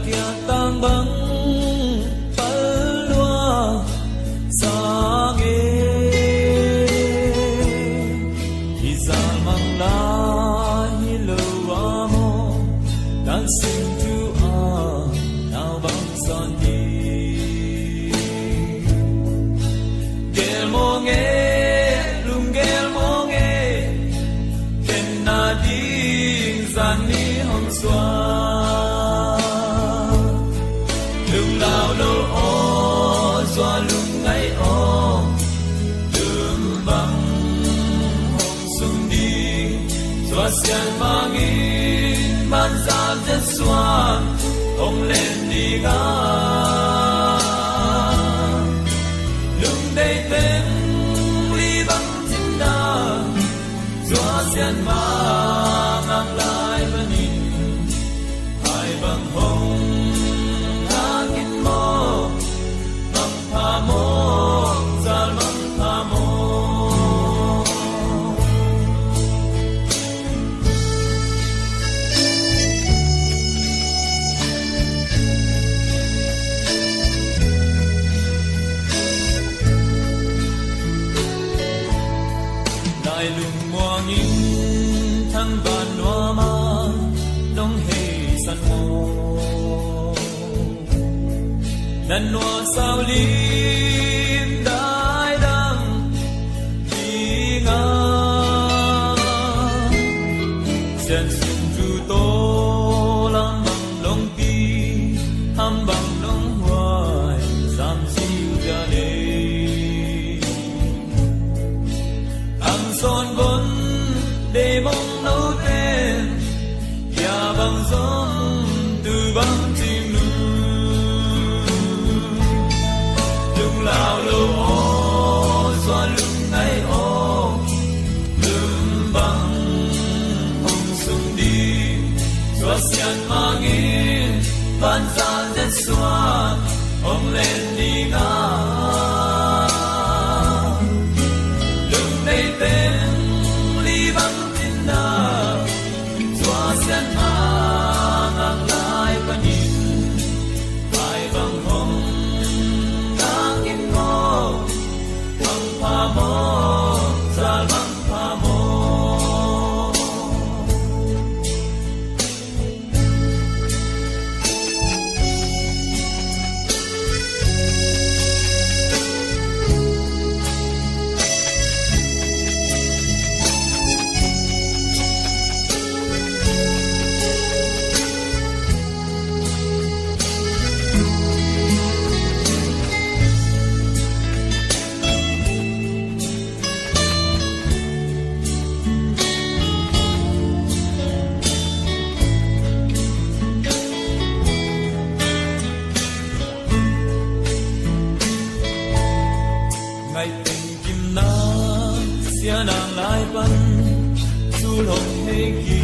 kia tang băng palwa sang izamang la hilowa mo dancing to now bang son di gel monge lung gel monge ken na ding san ni hong xóa lung lao lo o xóa lung ngay o lung bang hong sung đi xóa xian mangin man sam jet xóa ông lên đi ngã lung đây tên ly băng chính đa xóa xian mang ngang lại bên nhìn hai băng hồng ngang in mô băng tha mô zal băng tha mô đại lùng mùa nghìn thăng bàn loa ma đông hề san mô đàn loa sao lim đại đăng đi ngang sen sung du tô lam bằng long pi ham bằng long hoài sam siêu gia lê ang son vốn để mong nấu tên ya bằng gió từ băng chim lung lao lô ô xoa lung ngay ô lung băng hồng sung đi xoa xian mangin ban gian jet xoa ông lên đi ngã lung đây tên ly băng tin na xoa xian ngang lại và nhìn hai băng hồng ngang in ngô băng pha mô ra băng pha mô ngày tình kim na xia nàng lại bắn du lòng hê kỳ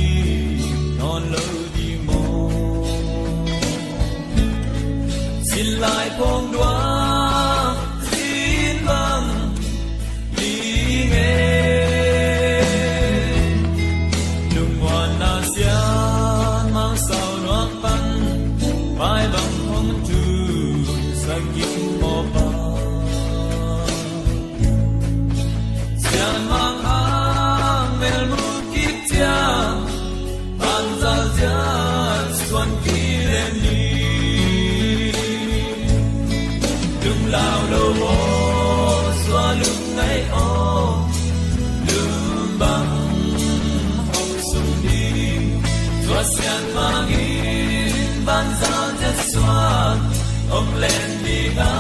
non lỡ đi mô xin lại phong đoá xin vâng đi nghe lùng hoàn na xia mang sao loạn bắn vai bằng phong trừ sa kim mô ba mang ang mel mukit dia anzal dia suan kilen ni lung lao lo o xóa lung ngay o lung băng hồng sung đi xóa xian mangin ban giao jet xóa ông lên đi ngã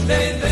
le